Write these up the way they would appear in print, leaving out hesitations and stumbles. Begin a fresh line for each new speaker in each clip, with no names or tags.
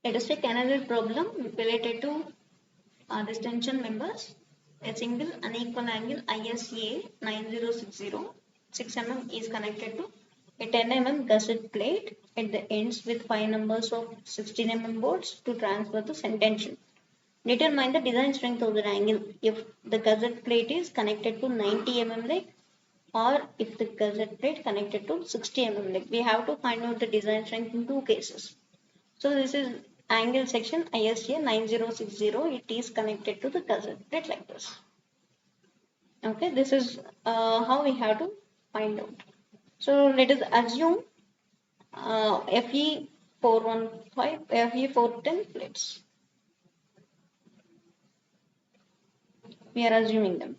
Let us take another problem related to this tension members. A single unequal angle ISA 9060 6 mm is connected to a 10 mm gusset plate at the ends with 5 numbers of 16 mm bolts to transfer the tension. Determine the design strength of the angle if the gusset plate is connected to 90 mm leg or if the gusset plate connected to 60 mm leg. We have to find out the design strength in two cases. So this is angle section ISA 9060. It is connected to the gusset plate like this. Okay, this is how we have to find out. So let us assume FE 415, FE 410 plates. We are assuming them.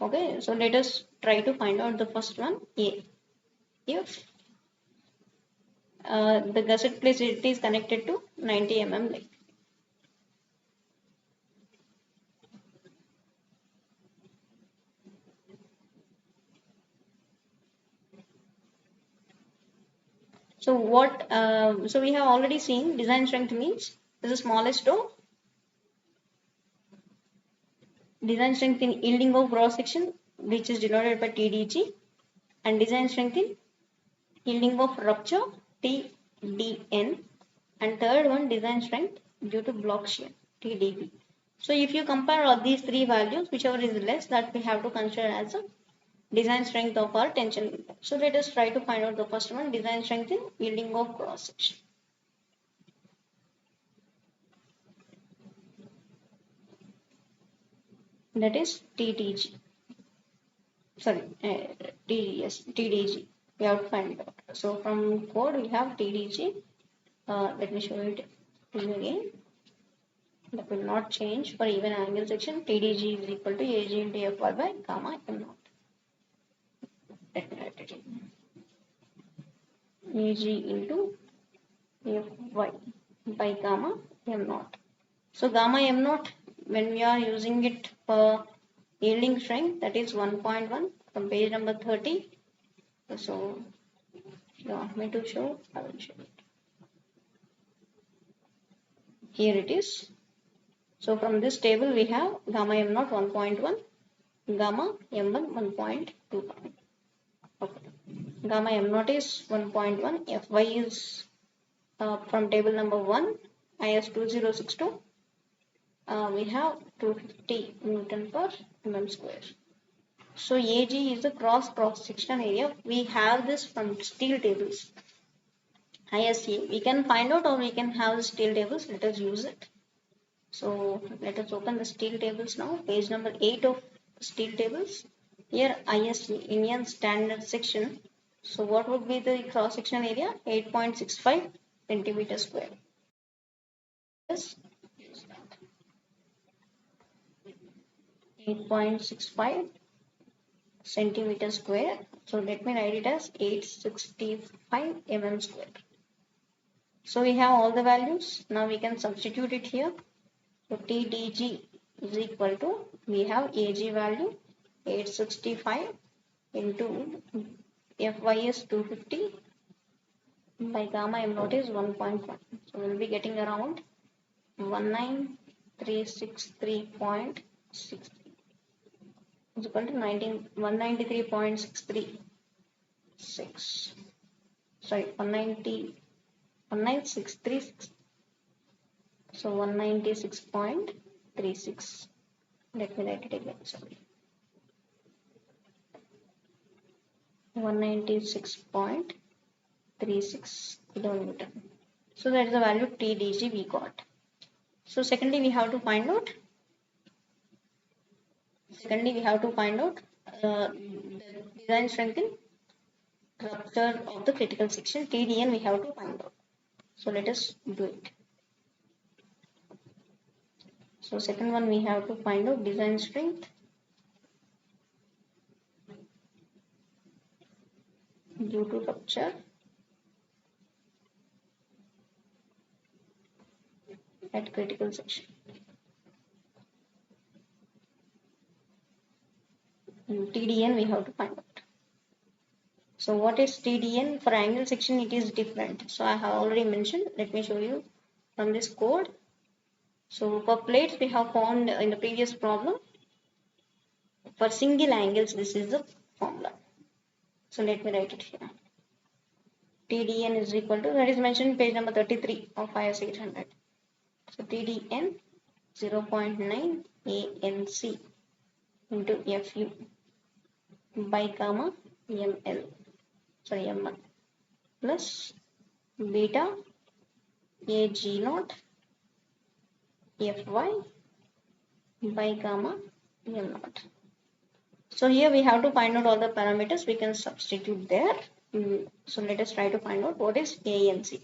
Okay, so let us try to find out the first one. A. If the gusset plate it is connected to 90 mm leg. So what? So we have already seen design strength means this is the smallest row. Design strength in yielding of cross section, which is denoted by TDG, and design strength in yielding of rupture, TDN, and third one design strength due to block shear, TDB. So if you compare all these three values, whichever is less, that we have to consider as a design strength of our tension. So let us try to find out the first one, design strength in yielding of cross section. That is TDG. Sorry, TDG. We have to find it out. So from code we have TDG. Let me show it again. That will not change for even angle section. TDG is equal to AG into FY by gamma M naught. Let me write it in. AG into FY by gamma M naught. So gamma M naught, when we are using it for yielding strength, that is 1.1 from page number 30. So if you want me to show, I will show it. Here it is. So from this table we have gamma M naught 1.1, gamma M1 1.25. Okay. Gamma M naught is 1.1, Fy is from table number 1, IS 2062. We have 250 Newton per mm square. So Ag is the cross section area. We have this from steel tables. ISA. We can find out or we can have the steel tables. Let us use it. So let us open the steel tables now. Page number 8 of steel tables. Here ISA, Indian Standard Section. So what would be the cross section area? 8.65 centimeter square. Yes. 8.65 centimeter square. So let me write it as 865 mm square. So we have all the values. Now we can substitute it here. So TDG is equal to, we have AG value 865 into Fy is 250 by gamma M naught is 1.1. So we'll be getting around 19363.63 is equal to 193.636. Sorry, 19636. So 196.36. Let me write it again. Sorry. 196.36 kilonewton. So that is the value TDG we got. So secondly, we have to find out. The design strength in rupture of the critical section, TDN. We have to find out. So let us do it. So second one, we have to find out design strength due to rupture at critical section. TDN we have to find out. So what is TDN? For angle section it is different. So I have already mentioned. Let me show you. from this code. So for plates we have found in the previous problem. For single angles, this is the formula. So let me write it here. TDN is equal to, that is mentioned in page number 33 of IS 800. So TDN 0.9 ANC into FU by gamma ML, sorry M1 plus beta AG0 FY by gamma M0. So here we have to find out all the parameters. We can substitute there. So let us try to find out what is ANC.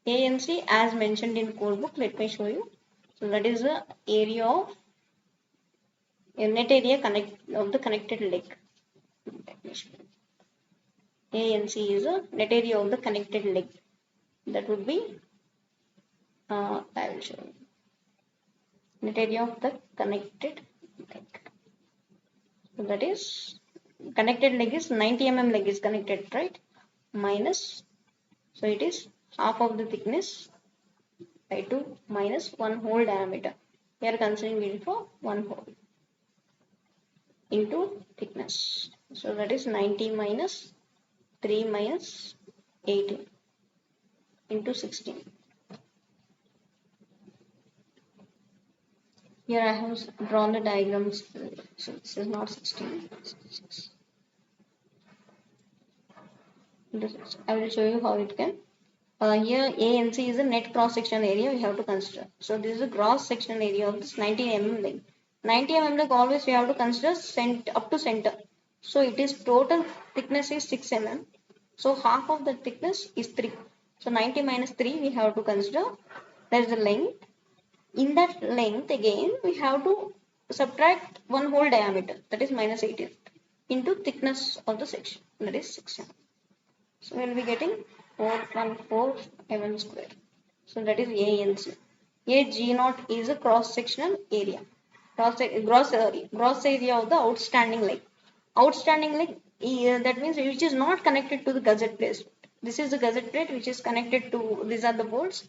ANC as mentioned in code book. Let me show you. So that is the area of net area of the connected leg. ANC is the net area of the connected leg. That would be I will show you. Net area of the connected leg. So that is connected leg is 90 mm leg is connected, right? Minus, so it is half of the thickness by 2 minus 1 hole diameter. We are considering it for 1 hole into thickness. So that is 90 minus 3 minus 18 into 16. Here I have drawn the diagrams. So this is not 16. I will show you how it can. Here ANC is the net cross section area we have to consider. So this is the cross section area of this 90 mm leg. 90 mm leg always we have to consider up to center. So it is total thickness is 6 mm. So half of the thickness is 3. So 90 minus 3 we have to consider. That is the length. In that length again we have to subtract 1 whole diameter, that is minus 18, into thickness of the section, that is 6 mm. So we will be getting 414 mm square. So that is ANC. AG0 is a cross sectional area. Gross area of the outstanding leg. Outstanding leg, that means which is not connected to the gusset plate. This is the gusset plate which is connected to, these are the bolts.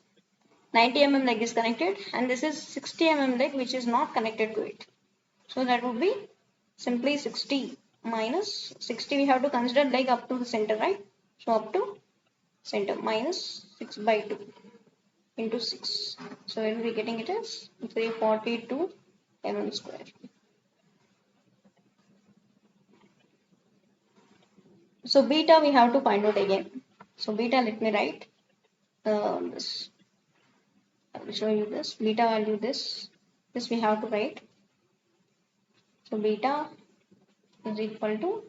90 mm leg is connected and this is 60 mm leg which is not connected to it. So that would be simply 60 minus 60, we have to consider leg up to the center, right? So up to center minus 6 by 2 into 6. So we will be getting it as 342 mm square. So beta we have to find out again. So beta, let me write this. I will show you this. Beta value this we have to write. So beta is equal to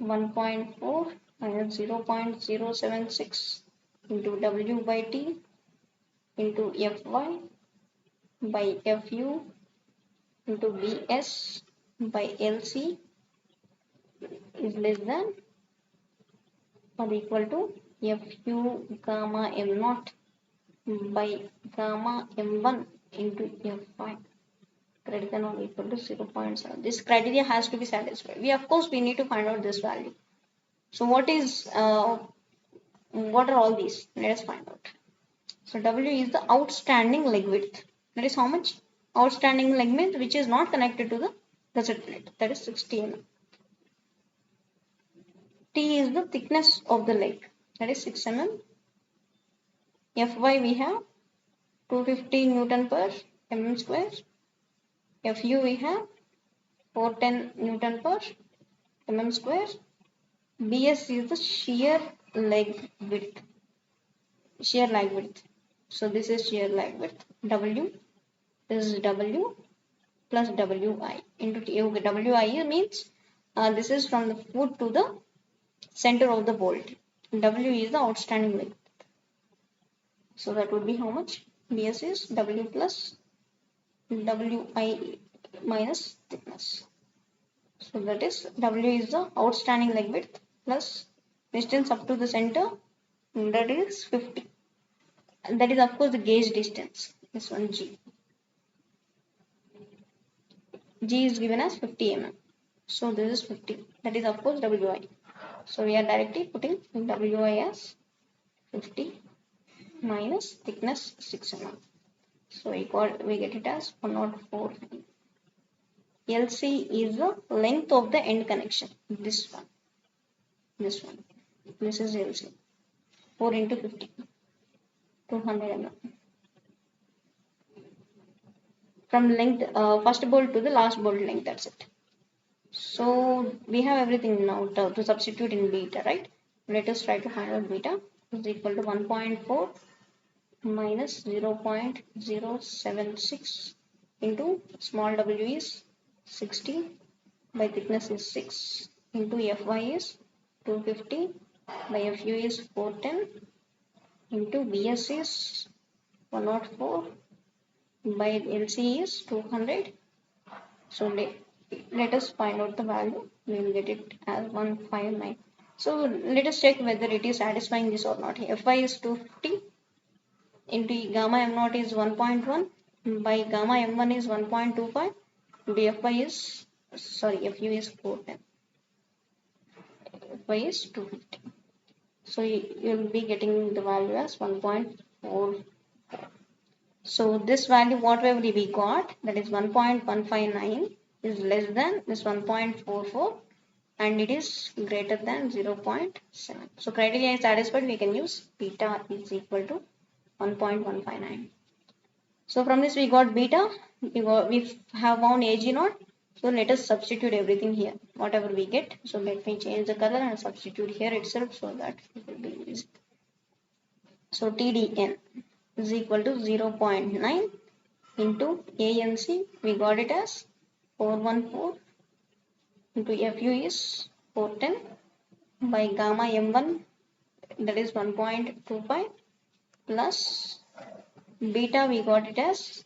1.4 minus 0.076 into W by T into Fy by Fu into Bs by Lc is less than or equal to Fu gamma M0 by gamma M1 into Fy greater than or equal to 0.7. This criteria has to be satisfied. Of course we need to find out this value. So what are all these? Let us find out. So W is the outstanding leg width. That is how much? Outstanding leg width which is not connected to the gusset plate. That is 60 mm. T is the thickness of the leg. That is 6 mm. Fy we have 250 Newton per mm square. Fu we have 410 Newton per mm square. Bs is the shear leg width. So this is shear leg width. W is W plus Wi into T. Okay, Wi means this is from the foot to the center of the bolt. W is the outstanding leg. So that would be how much? Bs is W plus Wi minus thickness. So that is W is the outstanding leg width plus distance up to the center, that is 50. And that is of course the gauge distance. This one G. G is given as 50 mm. So this is 50. That is of course Wi. So we are directly putting Wi as 50 minus thickness 6 mm. So we get it as 104. LC is the length of the end connection. This one. This is LC. 4 into 50. 200 mm. From length, first bolt to the last bolt length, that's it. So we have everything now to substitute in beta, right? Let us try to find out beta is equal to 1.4 minus 0.076 into small w is 60 by thickness is 6 into Fy is 250 by Fu is 410 into Bs is 104 by LC is 200. So let us find out the value. We will get it as 159. So let us check whether it is satisfying this or not. Fy is 250 into gamma m0 is 1.1 by gamma m1 is 1.25. Fy is Fu is 410. Fy is 250. So you will be getting the value as 1.4. So this value, whatever we got, that is 1.159, is less than this 1.44 and it is greater than 0.7. So criteria is satisfied, we can use beta is equal to 1.159. So from this we got beta, we have found Ag0. So let us substitute everything here, whatever we get. So let me change the color and substitute here itself so that it will be easy. So TDN is equal to 0.9 into ANC, we got it as 414 into Fu is 410 by gamma M1, that is 1.25 plus beta, we got it as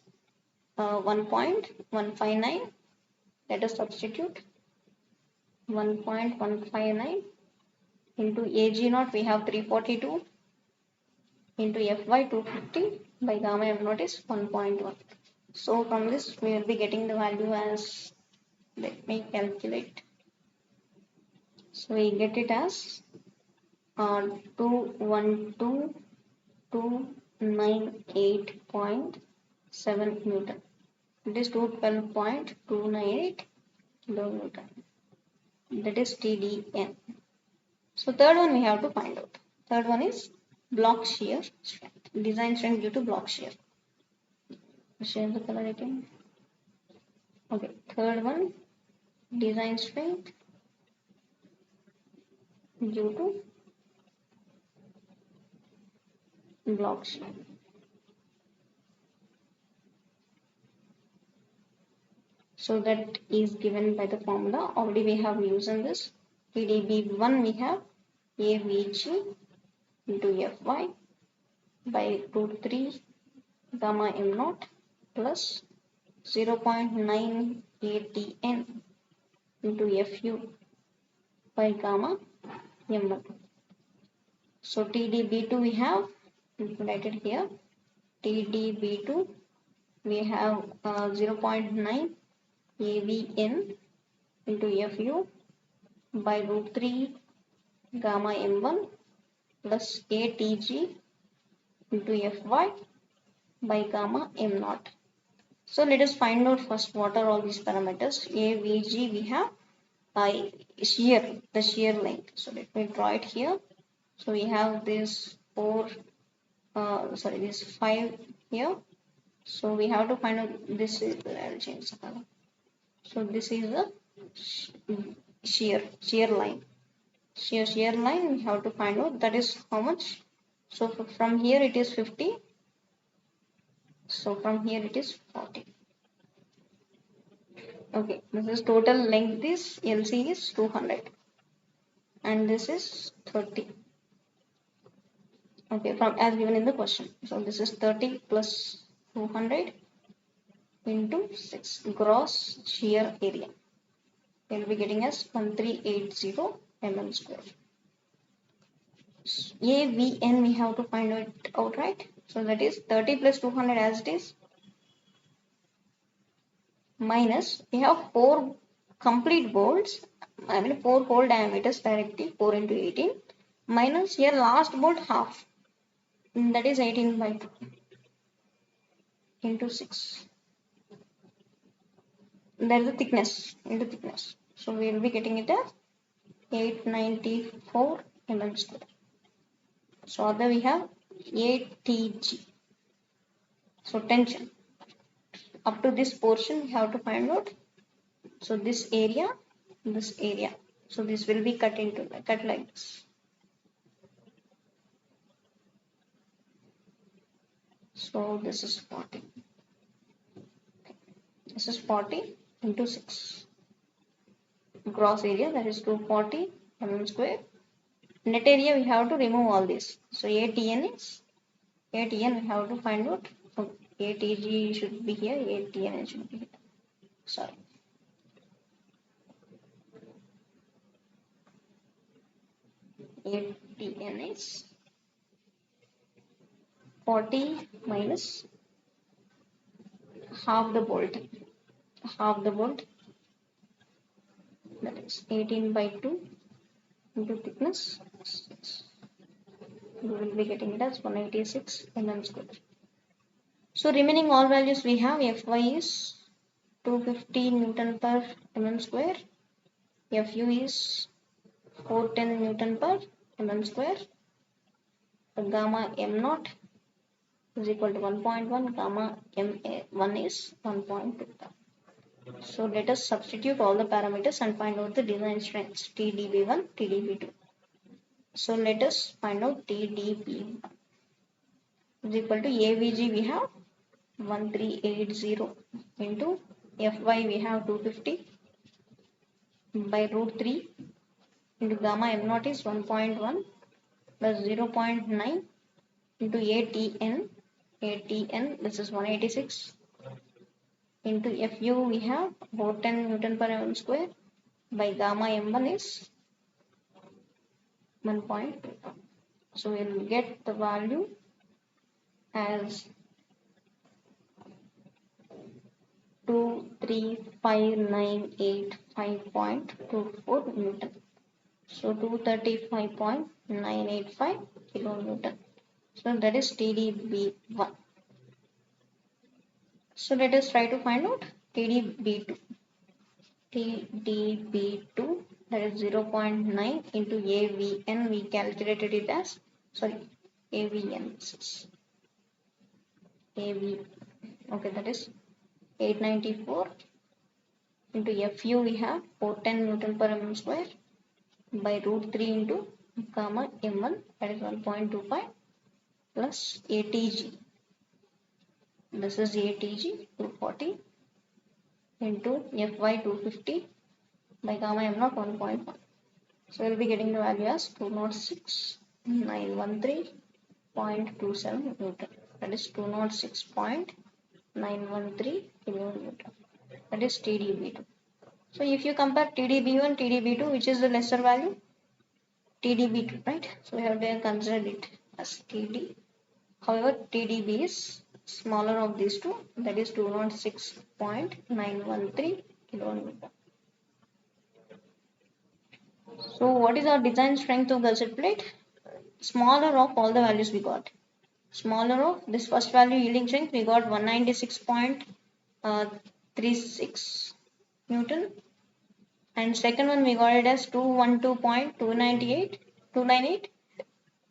1.159. Let us substitute 1.159 into Ag0, we have 342 into Fy 250 by gamma M0 is 1.1. So from this we will be getting the value as, let me calculate. So we get it as 212,298.7 Newton. It is 212.298 kilonewton. That is TDN. So third one we have to find out. Third one is block shear strength. Design strength due to block shear. Change the color again. Okay, third one, design strength due to block shear. So that is given by the formula. Already we have used in this. TDB1 we have AVG into Fy by root 3 gamma m0 plus 0.9 ATN into Fu by gamma m1. So TDB2 we have written here. TDB2 we have 0.9 AVN into Fu by root 3 gamma m1 plus ATG into Fy by gamma m0. So let us find out first what are all these parameters. AVG we have the shear length. So let me draw it here. So we have this this 5 here. So we have to find out this is, I'll change the color. So this is the shear line. Shear line we have to find out that is how much. So from here it is 50. So from here it is 40. Okay, this is total length is LC is 200 and this is 30. Okay, from as given in the question. So this is 30 plus 200 into 6 gross shear area. We will be getting as 1380 mm square. AVN we have to find it out, right? So that is 30 plus 200 as it is minus we have 4 complete bolts, 4 hole diameters directly 4 into 18 minus here last bolt half. that is 18 by 2 into 6. That is the thickness into thickness. So we will be getting it as 894 mm square. So other we have ATG. So tension. Up to this portion we have to find out. So this area. So this will be cut like this. So this is 40. This is 40 into 6. Gross area, that is 240 mm square. Net area we have to remove all this. So ATN we have to find out. So ATG should be here, ATN should be here. Sorry. ATN is 40 minus half the bolt. That is 18 by 2 into thickness 6. We will be getting it as 186 mm square. So remaining all values we have. Fy is 250 Newton per mm square. Fu is 410 Newton per mm square. The gamma m0 is equal to 1.1. Gamma m1 is 1.2. So let us substitute all the parameters and find out the design strengths TDB1, TDB2. So let us find out TDB1 is equal to AVG we have 1380 into Fy we have 250 by root 3 into gamma m0 is 1.1 plus 0.9 into ATN this is 186 into Fu we have 410 Newton per mm square by gamma m1 is 1.2. So we will get the value as 235,985.24 Newton. So 235.985 kilonewton. So that is TDB1. So let us try to find out TDB2. TDB2 that is 0.9 into AVN we calculated it as AVN okay, that is 894 into Fu we have 410 Newton per mm square by root 3 into gamma m1 that is 1.25 plus ATG. This is ATG 240 into Fy 250 by gamma m0 1.1. So we'll be getting the value as 206,913.27 Newton. That is 206.913 kilonewton. That is TDB2. So if you compare TDB1, TDB2, which is the lesser value? TDB2, right? So we have to consider it as TD. However, TDB is smaller of these two, that is 206.913 kilonewton. So what is our design strength of gusset plate? Smaller of all the values we got. Smaller of this first value yielding strength we got 196.36 Newton. And second one we got it as 212.298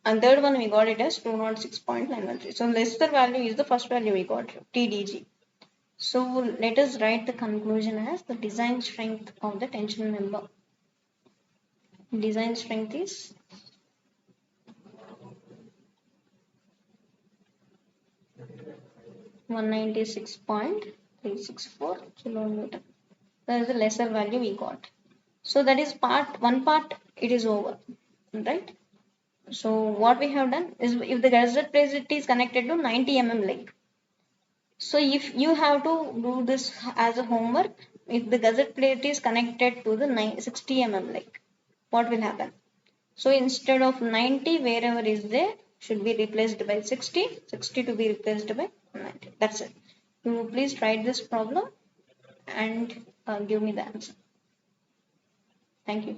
and third one we got it as 206.913. So lesser value is the first value we got, TDG. So let us write the conclusion as the design strength of the tension member. Design strength is 196.364 kilonewton. That is the lesser value we got. So that is one part it is over, right? So what we have done is if the gusset plate is connected to 90 mm leg. So if you have to do this as a homework, if the gusset plate is connected to the 60 mm leg, what will happen? So instead of 90 wherever is there should be replaced by 60 to be replaced by 90. That's it. You please try this problem and give me the answer. Thank you.